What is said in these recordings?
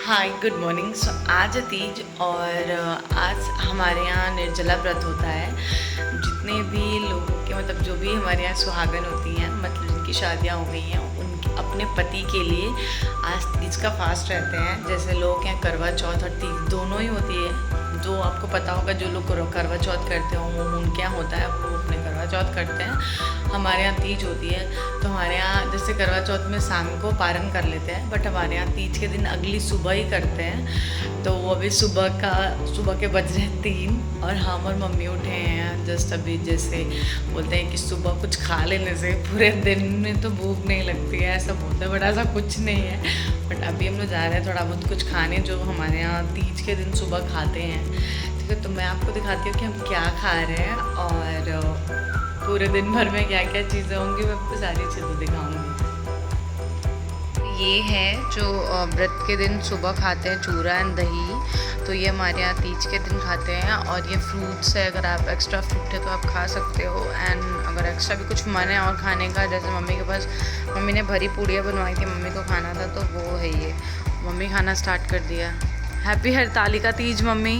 Hi good morning. सो आज है तीज और आज हमारे यहाँ निर्जला व्रत होता है। जितने भी लोगों के मतलब जो भी हमारे यहाँ सुहागन होती हैं, मतलब जिनकी शादियाँ हो गई हैं, उनके अपने पति के लिए आज तीज का फास्ट रहते हैं। जैसे लोग हैं करवा चौथ और तीज दोनों ही होती है। जो आपको पता होगा, जो लोग करवा चौथ करते हो वो उनके यहाँ होता है, वो अपने करवा चौथ करते हैं। हमारे यहाँ तीज होती है। तो हमारे यहाँ जैसे करवा चौथ में शाम को पारण कर लेते हैं, बट हमारे यहाँ तीज के दिन अगली सुबह ही करते हैं। तो वो अभी सुबह के बज रहे 3 और हम और मम्मी उठे हैं जस्ट अभी। जैसे बोलते हैं कि सुबह कुछ खा लेने से पूरे दिन में तो भूख नहीं लगती है, ऐसा बोलते हैं, बट ऐसा कुछ नहीं है। बट अभी हम लोग जा रहे हैं थोड़ा बहुत कुछ खाने, जो हमारे यहाँ तीज के दिन सुबह खाते हैं। ठीक है, तो मैं आपको दिखाती हूँ कि हम क्या खा रहे हैं और पूरे दिन भर में क्या क्या चीज़ें होंगी, मैं आपको सारी चीज़ें दिखाऊंगी। ये है जो व्रत के दिन सुबह खाते हैं, चूरा एंड दही। तो ये हमारे यहाँ तीज के दिन खाते हैं। और ये फ्रूट्स है, अगर आप एक्स्ट्रा फ्रूट है तो आप खा सकते हो। एंड अगर एक्स्ट्रा भी कुछ मन है और खाने का, जैसे मम्मी के पास, मम्मी ने भरी पूड़ियाँ बनवाई थी, मम्मी को खाना था, तो वो है ये। मम्मी खाना स्टार्ट कर दिया। Happy Hartalika Teej mummy.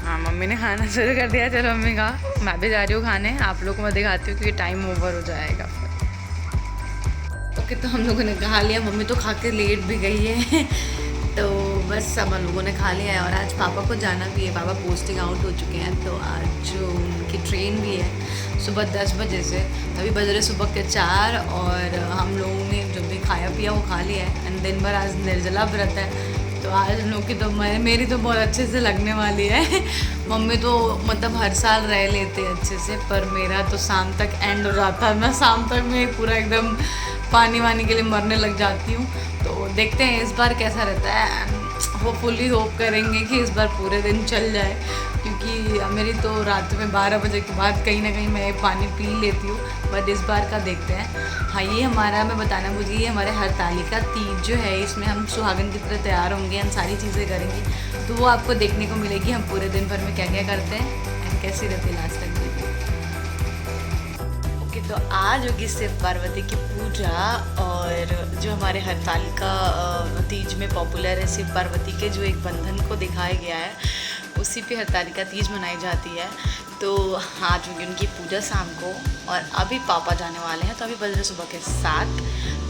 हाँ, मम्मी ने खाना शुरू कर दिया। चलो मम्मी का, मैं भी जा रही हूँ खाने। आप लोग को मैं दिखाती हूँ क्योंकि टाइम ओवर हो जाएगा फिर। ओके, तो हम लोगों ने खा लिया। मम्मी तो खा के लेट भी गई है तो बस सब हम लोगों ने खा लिया है। और आज पापा को जाना भी है, पापा पोस्टिंग आउट हो चुके हैं। तो आज उनकी ट्रेन भी है सुबह 10 बजे से। अभी बज रहे सुबह के 4 और हम लोगों ने जो भी खाया पिया वो खा लिया है। एंड दिन भर आज निर्जला व्रत है, तो आज हम लोग की तो मेरी तो बहुत अच्छे से लगने वाली है। मम्मी तो मतलब हर साल रह लेते हैं अच्छे से, पर मेरा तो शाम तक एंड हो जाता है। मैं शाम तक में पूरा एकदम पानी वानी के लिए मरने लग जाती हूँ। तो देखते हैं इस बार कैसा रहता है। होपफुली होप करेंगे कि इस बार पूरे दिन चल जाए, क्योंकि मेरी तो रात में 12 बजे के बाद कहीं ना कहीं मैं पानी पी लेती हूँ। बट इस बार का देखते हैं। हाँ, ये हमारा, मैं बताना मुझे, ये हमारे हरतालिका तीज जो है, इसमें हम सुहागन की तरह तैयार होंगे, हम सारी चीज़ें करेंगे। तो वो आपको देखने को मिलेगी, हम पूरे दिन भर में क्या क्या करते हैं एंड कैसी रहती है लास्ट तक वीडियो। ओके, तो आज होगी शिव पार्वती की पूजा। और जो हमारे हरतालिका तीज में पॉपुलर है, शिव पार्वती के जो एक बंधन को दिखाया गया है, उसी पे हरतालिका तीज मनाई जाती है। तो आज होगी उनकी पूजा शाम को। और अभी पापा जाने वाले हैं, तो अभी बज रहे सुबह के 7।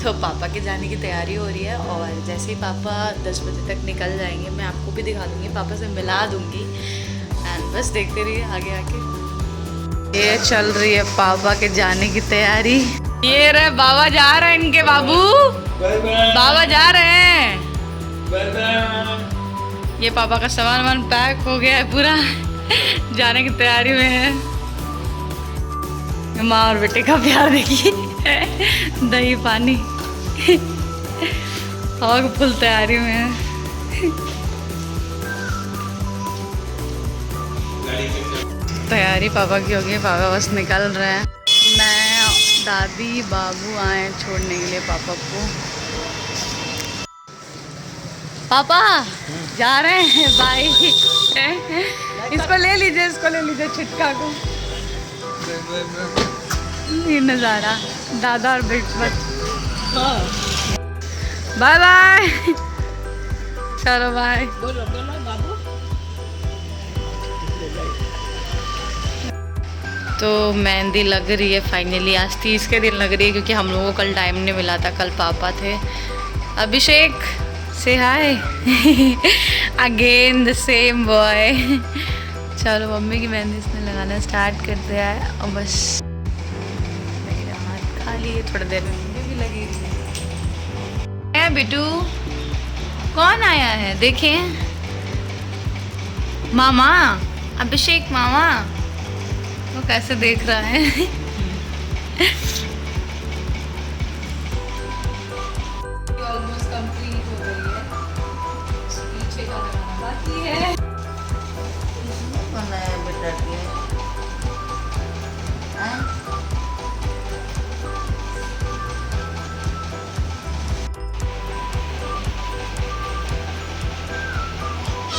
तो पापा के जाने की तैयारी हो रही है। और जैसे ही पापा 10 बजे तक निकल जाएंगे, मैं आपको भी दिखा दूँगी, पापा से मिला दूँगी। एंड बस देखते रहिए आगे आके। ये चल रही है पापा के जाने की तैयारी। ये रहे बाबा जा रहे हैं, इनके बाबू बाबा जा रहे हैं। ये पापा का सामान वामान पैक हो गया है पूरा, जाने की तैयारी में है। माँ और बेटे का प्यार देखिए, दही पानी और फुल तैयारी में है। तैयारी पापा की होगी, पापा बस निकल रहे हैं। मैं, दादी, बाबू आए छोड़ने के लिए पापा को। पापा जा रहे हैं, बाय। इसको ले लीजिए, इसको ले लीजिए, छिटका को। ये नज़ारा, दादा और बेटा। बाय बाय, चलो बाय। तो मेहंदी लग रही है फाइनली, आज 30 के दिन लग रही है, क्योंकि हम लोगों को कल टाइम नहीं मिला था। कल पापा थे। अभिषेक से हाय अगेन द सेम बॉय। चलो मम्मी की मेहंदी इसने लगाना स्टार्ट कर दिया है। और बस मेरा हाथ खाली है, थोड़ी देर में मुझे भी लगेगी। बिटू कौन आया है, देखें। मामा, अभिषेक मामा, वो कैसे देख रहा है। ऑलमोस्ट कंप्लीट हो गई है, पीछे का लगाना बाकी है।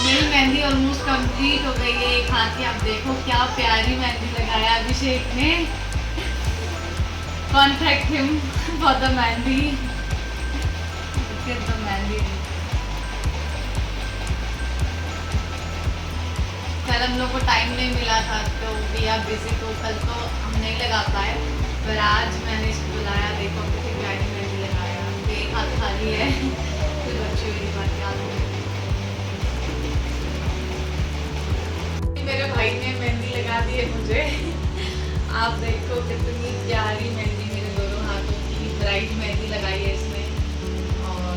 मेरी मेहंदी ऑलमोस्ट कंप्लीट हो गई है। एक हाथ की आप देखो क्या प्यारी मेहंदी लगाया अभिषेक ने। Contact him for the mehndi. के तो मेहंदी कल हम लोग को टाइम नहीं मिला था तो वी आर बिजी, तो कल तो हम नहीं लगा पाए, पर आज मैंने इसको बुलाया। देखो कितनी प्यारी मेहंदी लगाया, एक हाथ खाली है फिर बच्ची हुई बात याद हो। मेरे भाई ने मेहंदी लगा दी है मुझे। आप देखो कितनी प्यारी मेहंदी मेरे दोनों हाथों की ब्राइट मेहंदी लगाई है इसने। और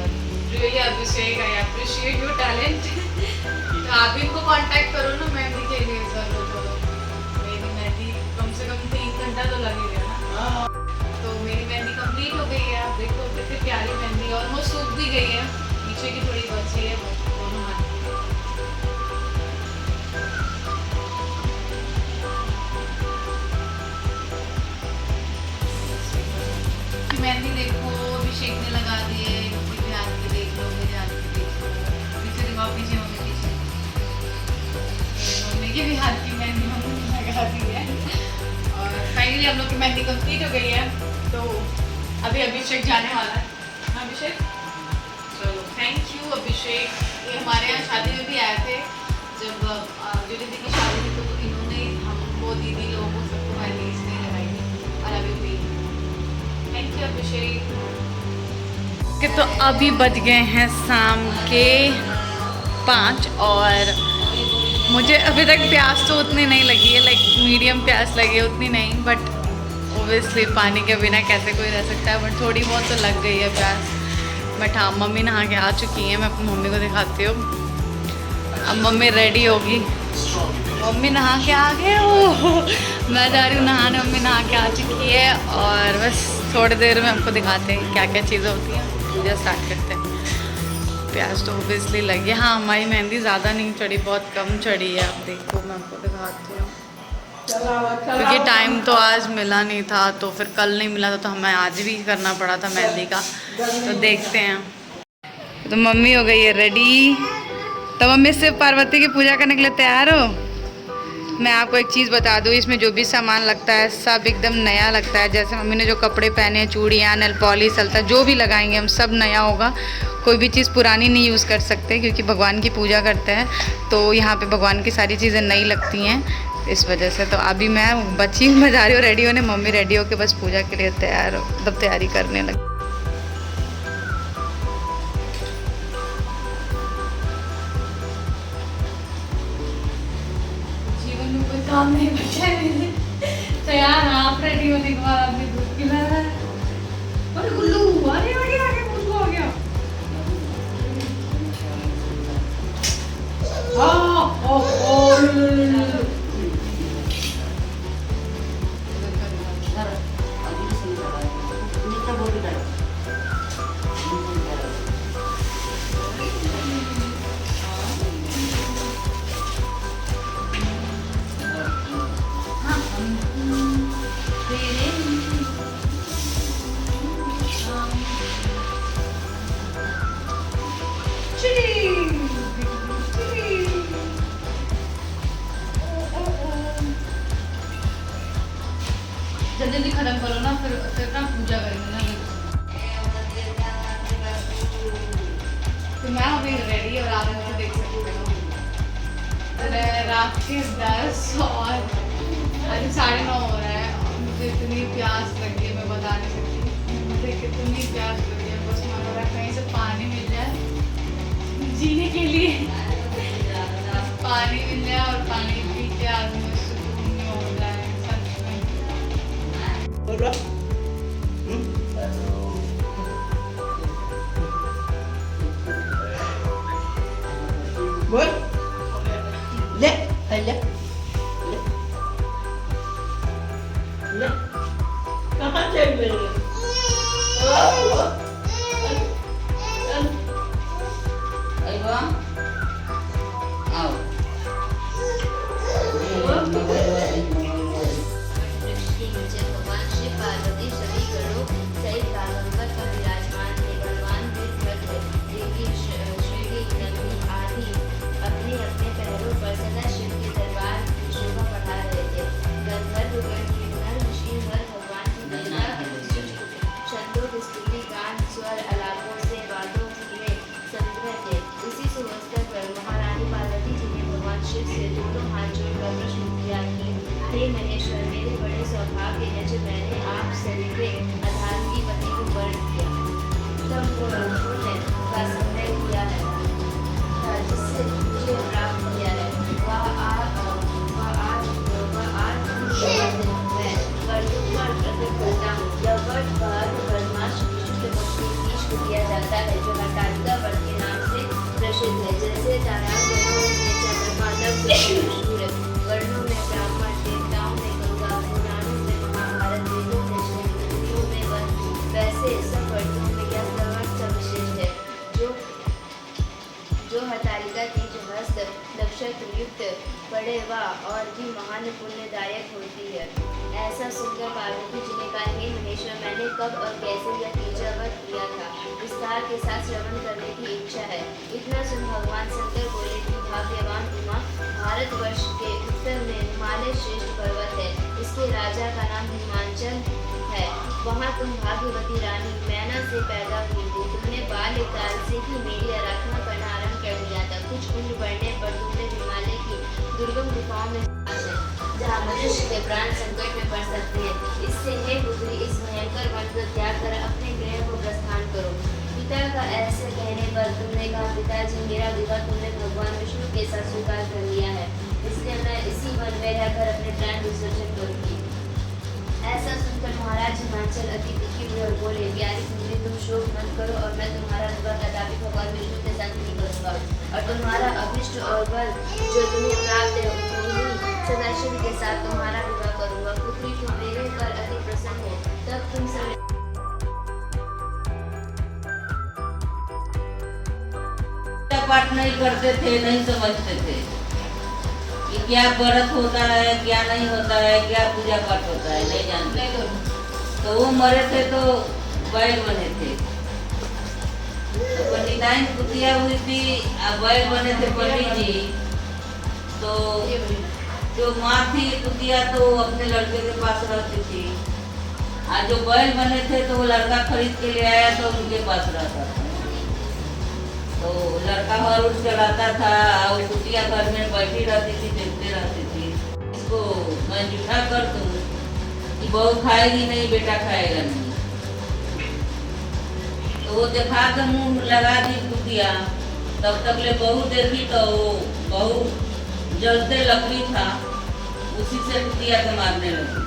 really Abhishek, I appreciate your talent. तो आप इनको कांटेक्ट करो ना मेहंदी के लिए जरूर करो। मेरी मेहंदी कम से कम 3 घंटा तो लगेगा ना। तो मेरी मेहंदी कंप्लीट हो गई है। आप देखो कितनी प्यारी मेहंदी, ऑलमोस्ट सूख भी गई है, पीछे की थोड़ी बची है दोनों हाथ। मेहंदी देखो अभिषेक ने लगा दी है, किसी भी हाथ की देख लो, मेरे हाथ की देख लो, पीछे दिखाओ, पीछे मम्मी पीछे, मम्मी के भी हाथ की मेहंदी मम्मी ने लगा दी है। और फाइनली हम लोग की मेहंदी कंप्लीट हो गई है। तो अभी अभिषेक जाने वाला है। हाँ अभिषेक, चलो थैंक यू अभिषेक। ये हमारे यहाँ शादी में भी आए थे, जब जो दीदी की शादी थी तो इन्होंने हमको दीदी लोगों को सबको मेहंदी इसने लगाई थी। और अभी भी थैंक यू अभिषेक। तो अभी बज गए हैं शाम के 5 और मुझे अभी तक प्यास तो उतनी नहीं लगी है, लाइक मीडियम प्यास लगी है, उतनी नहीं, बट ओबियसली पानी के बिना कैसे कोई रह सकता है, बट थोड़ी बहुत तो लग गई है प्यास। बट हाँ मम्मी नहा के आ चुकी हैं, मैं अपनी मम्मी को दिखाती हूँ। अब मम्मी रेडी होगी, मम्मी नहा के आ गए हो, मैं जा रही हूँ नहाने, मम्मी नहा के आ चुकी है। और बस थोड़ी देर में हमको दिखाते हैं क्या क्या चीज़ें होती हैं, पूजा स्टार्ट करते हैं। प्याज तो ओबियसली लगी, हाँ हमारी मेहंदी ज़्यादा नहीं चढ़ी, बहुत कम चढ़ी है। आप देखो मैं आपको दिखाती हूँ, क्योंकि टाइम तो आज मिला नहीं था, तो फिर कल नहीं मिला था, तो हमें आज भी करना पड़ा था मेहंदी का। तो देखते हैं। तो मम्मी हो गई है रेडी, तो मम्मी से पार्वती की पूजा करने के लिए तैयार हो। मैं आपको एक चीज़ बता दूँ, इसमें जो भी सामान लगता है सब एकदम नया लगता है। जैसे मम्मी ने जो कपड़े पहने, चूड़ियाँ, नेल पॉलिश, अलता जो भी लगाएंगे हम सब नया होगा। कोई भी चीज़ पुरानी नहीं यूज़ कर सकते, क्योंकि भगवान की पूजा करते हैं, तो यहाँ पे भगवान की सारी चीज़ें नई लगती हैं, इस वजह से। तो अभी मैं बच्ची में जा रही हूँ रेडी होने, मम्मी रेडी होके बस पूजा के लिए तैयार हो, मतलब तैयारी करने लगी। जीवन में कोई काम नहीं बचा है तो यार आप रेडी होने के बाद आपने दूध पिला है। अरे गुल्लू अरे आ गया गुल्लू आ गया। जल्दी खत्म करो ना, फिर ना पूजा करेंगे ना। तो मैं अभी रेडी और आप मुझे देख सकते हो। रात के 10 और अभी 9:30 हो रहा है और मुझे इतनी प्यास लगी है, मैं बता नहीं सकती मुझे कितनी प्यास लगी है। बस मन हो रहा है कहीं से पानी मिल जाए जीने के लिए, पानी मिल जाए और पानी पी के आदमी सुकून में हो जाए। बोल ले ले ले ले कहाँ चल रही है? छंदों की स्तुति गान ऐसे तारागणों में चंद्रमा नभ सूर्य, वर्णों में ब्राह्मण, देवताओं में गंगा, पुराणों में महाभारत, वेदों में श्री, नदियों में वन, वैसे सब वर्णों में यह सर्वत्र विशिष्ट है। जो हरतालिका तीज हस्त नक्षत्र युक्त पड़े वा और भी महान पुण्यदायक होती है। ऐसा सुनकर पार्वती जी ने कहा, हे महेश्वर, मैंने कब और कैसे यह तीजा व्रत किया था, विस्तार के साथ श्रवण करने की इच्छा है। इतना सुन भगवान शंकर बोले कि भाग्यवान उमा, भारतवर्ष के उत्तर में हिमालय श्रेष्ठ पर्वत है, इसके राजा का नाम हिमांचल है। वहाँ तुम भाग्यवती रानी मैना से पैदा हुई थी। तुमने बाल्यकाल से ही मेरी आराधना करना आरंभ कर दिया था। कुछ उम्र बढ़ने पर तुमने हिमालय की दुर्गम गुफाओं में जहाँ मनुष्य के प्राण संकट में पड़ सकते हैं। इससे हे पुत्री, इस भयंकर वन को त्याग कर अपने गृह को प्रस्थान करो। पिता का ऐसे कहने पर तुमने कहा, पिताजी, मेरा विवाह तुमने भगवान विष्णु के साथ स्वीकार कर लिया है, इसलिए मैं इसी वन में रहकर अपने प्राण विसर्जन करूंगी। ऐसा सुनकर महाराज हिमांचल अति दुखी हुए और बोले, प्यारी पुत्री, तुम शोक मत करो और मैं तुम्हारा विवाह कदापि भगवान विष्णु के साथ नहीं करूंगा, और तुम्हारा अभिष्ट और वर जो तुम्हें प्राप्त है उन्हीं सदाशिव के साथ तुम्हारा विवाह करूंगा। पुत्री, तुम मेरे पर अति प्रसन्न हो, तब तुम सब पाठ नहीं करते थे, नहीं समझते थे कि क्या व्रत होता है, क्या नहीं होता है, क्या पूजा पाठ होता है, नहीं जानते। तो वो मरे थे तो बैल बने थे, तो पंडिताइन कुतिया हुई थी, अब बैल बने थे पंडित जी। तो जो माँ थी कुतिया तो अपने लड़के के पास रहती थी, और जो बैल बने थे तो वो लड़का खरीद के ले आया तो उनके पास रहता था। तो लड़का हर उठ चलाता था और कुटिया घर में बैठी रहती थी, देखते रहती थी। इसको मैं जूठा कर दूं कि बहू खाएगी नहीं, बेटा खाएगा नहीं। तो वो देखा के मुंह लगा दी कुटिया। तब तक ले बहू देखी तो बहू जलते लकड़ी था, उसी से कुटिया के मारने लगी।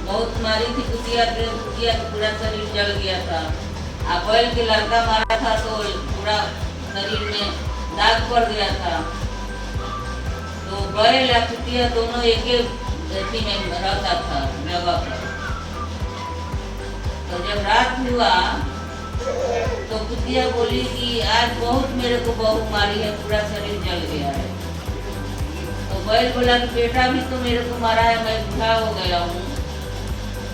बहुत मारी थी कुटिया के पूरा शरीर जल गया था। बैल के लड़का मारा था तो पूरा शरीर में दाग पड़ गया था। तो बैल या कुटिया दोनों एक ही में रहता था जगह पर। तो जब रात हुआ तो कुटिया बोली कि आज बहुत मेरे को बहू मारी है, पूरा शरीर जल गया है। तो बैल बोला कि बेटा भी तो मेरे को मारा है, मैं बूढ़ा हो गया हूँ,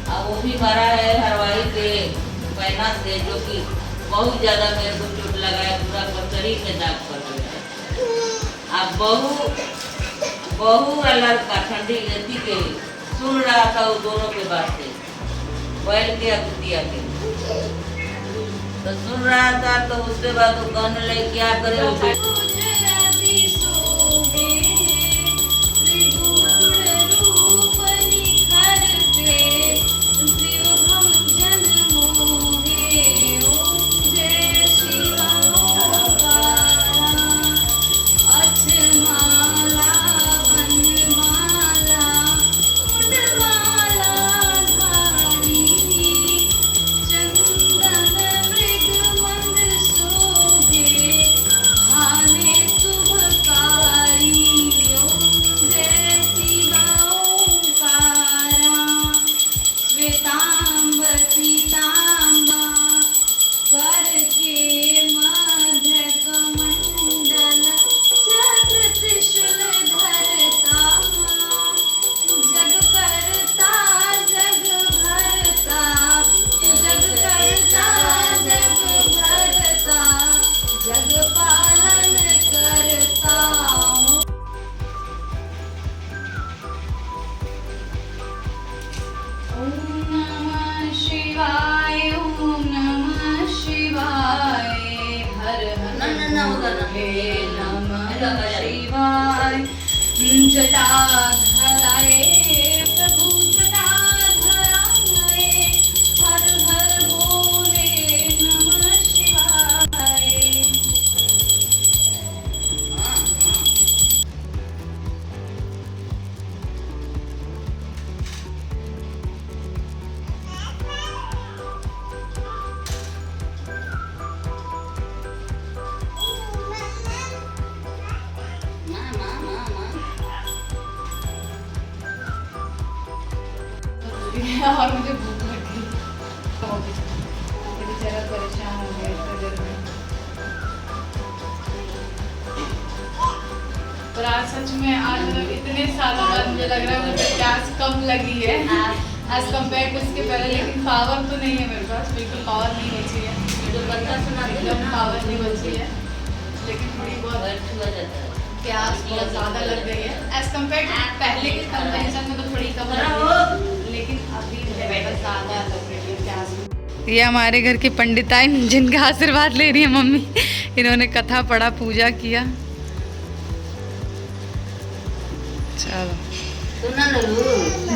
और वो भी मारा है हरवाई के पैना से, जो कि बहुत ज्यादा मेरे को चोट लगा है, पूरा शरीर में दाग पड़ गया है। अब बहू और लड़का ठंडी गति के सुन रहा था वो दोनों के बातें, बैल के कुतिया के। तो सुन रहा था तो उसके बाद वो कहने लगे क्या करे वो जटाधराए प्रभु जटाधराए, हर हर बोले नमः शिवाय। और मुझे भूख लग गई। बेचारा परेशान हो गया इतना देर में। और आज सच में आज मतलब इतने सालों बाद मुझे लग रहा है मुझे प्यास कम लगी है एज कम्पेयर टू इसके पहले, लेकिन पावर तो नहीं है मेरे पास, बिल्कुल पावर नहीं बची है, जो बंदा सुना एकदम पावर नहीं बची है, लेकिन थोड़ी बहुत प्यास बहुत ज़्यादा लग गई है एज कम्पेयर टू पहले के कंपेरिजन में तो थोड़ी कम लगी है, लेकिन अभी ज़्यादा लग रही है प्यास। ये हमारे घर की पंडिताइन जिनका आशीर्वाद ले रही है मम्मी, इन्होंने कथा पढ़ा, पूजा किया। चलो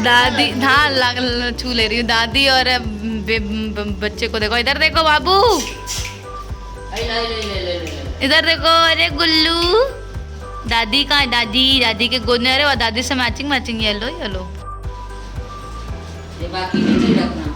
दादी हाँ छू ले रही हूँ दादी और बच्चे को देखो, इधर देखो बाबू, इधर देखो, अरे गुल्लू दादी कहाँ है? दादी के गोद में, अरे वो दादी से मैचिंग येलो येलो। ये बाकी नहीं रखना।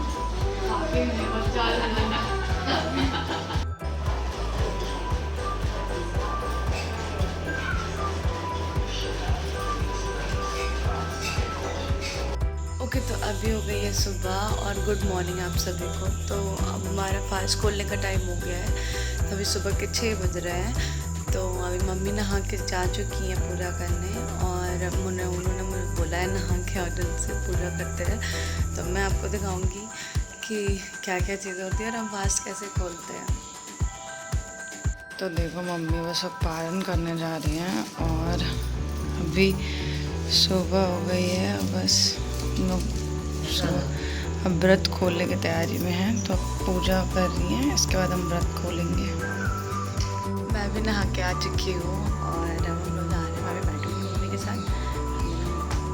ओके तो अभी हो गई है सुबह और गुड मॉर्निंग आप सभी को। तो अब हमारा फास्ट खोलने का टाइम हो गया है, तो अभी सुबह के 6 बज रहे हैं। तो अभी मम्मी नहा के जा चुकी हैं पूजा करने, और उन्होंने मुझे बोला है नहा के होटल से पूजा करते हैं। तो मैं आपको दिखाऊंगी कि क्या क्या चीज़ें होती है और हम फास्ट कैसे खोलते हैं। तो देखो मम्मी वो सब पारण करने जा रही हैं, और अभी सुबह हो गई है, बस लोग अब व्रत खोलने की तैयारी में हैं। तो पूजा कर रही हैं, इसके बाद हम व्रत खोलेंगे। मैं भी नहा के आ चुकी हूँ और हम लोग जा रहे हैं, मैं भी बैठूँगी मम्मी के साथ,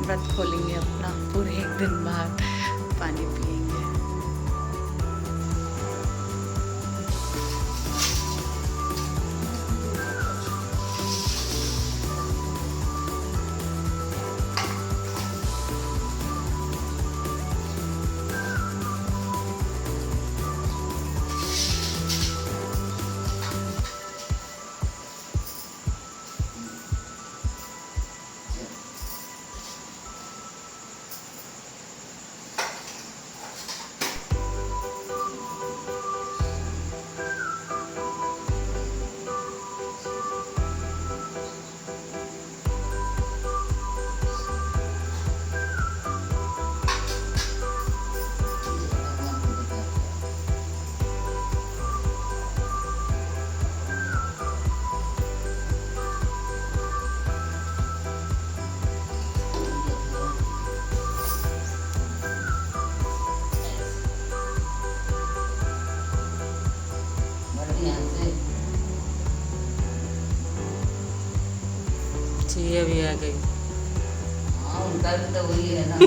व्रत खोलेंगे अपना, पूरे 1 दिन बाद पानी पिएंगे। ये भी आ गई। हाँ उनका भी तो वही है ना।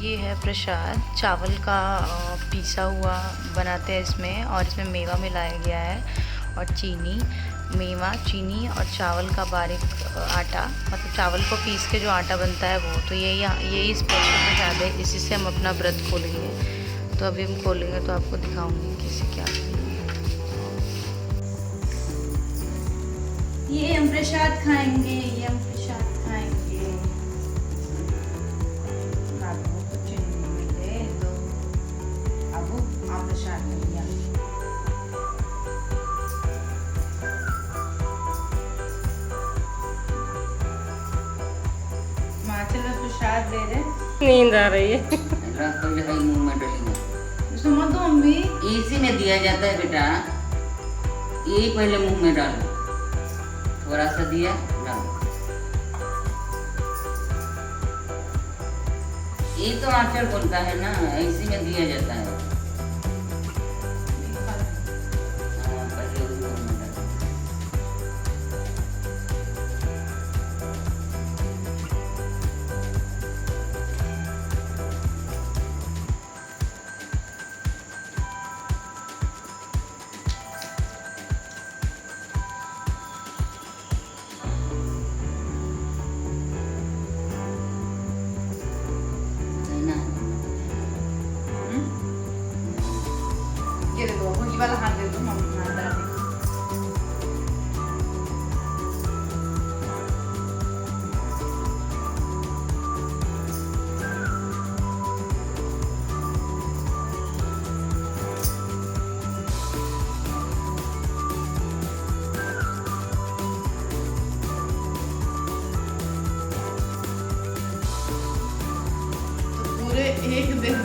ये है प्रसाद, चावल का पिसा हुआ बनाते हैं इसमें, और इसमें मेवा मिलाया गया है और चीनी, मेवा, चीनी और चावल का बारीक आटा, मतलब चावल को पीस के जो आटा बनता है वो। तो यही स्पेशल प्रसाद है, इसी से हम अपना व्रत खोलेंगे। तो अभी हम खोलेंगे तो आपको दिखाऊंगी कैसे क्या करेंगे। ये हम प्रसाद खाएंगे, ये हम प्रसाद खाएंगे। प्रसाद दे रहे, नींद आ रही है। मुंह में डालेंगे, मत दो मम्मी, इसी में दिया जाता है बेटा, यही पहले मुंह में डालो, थोड़ा सा दिया डालो, ये तो आंचल बोलता है ना, इसी में दिया जाता है। हाँ, पहले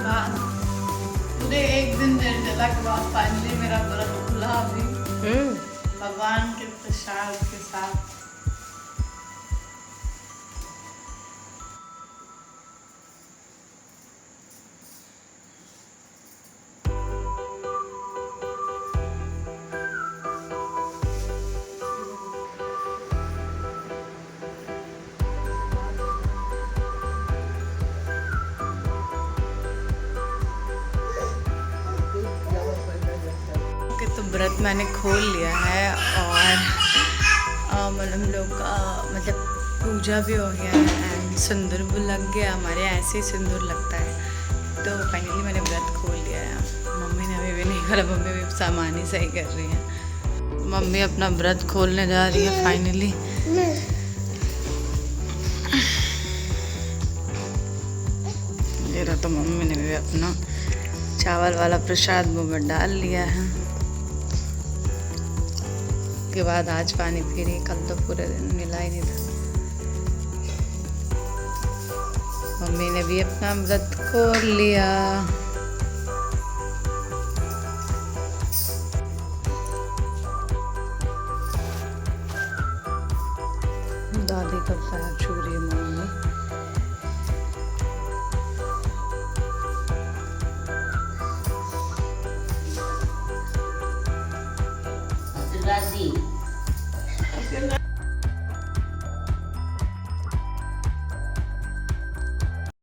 बाद पूरे एक दिन निर्जला के बाद फाइनली मेरा व्रत खुला अभी भगवान के प्रसाद के साथ। तो व्रत मैंने खोल लिया है और हम लोग का मतलब पूजा भी हो गया है एंड सिंदूर भी लग गया। हमारे ऐसे ही सिंदूर लगता है। तो फाइनली मैंने व्रत खोल लिया है। मम्मी ने अभी भी नहीं खोला, मम्मी भी सामान ही सही कर रही है। मम्मी अपना व्रत खोलने जा रही है फाइनली। ये रहा, तो मम्मी ने भी अपना चावल वाला प्रसाद मुँह में डाल लिया है। के बाद आज पानी पी रही, कल तो पूरे दिन मिला ही नहीं था। मम्मी ने भी अपना व्रत खोल लिया। दादी का पैर छू रही है मम्मी। दादी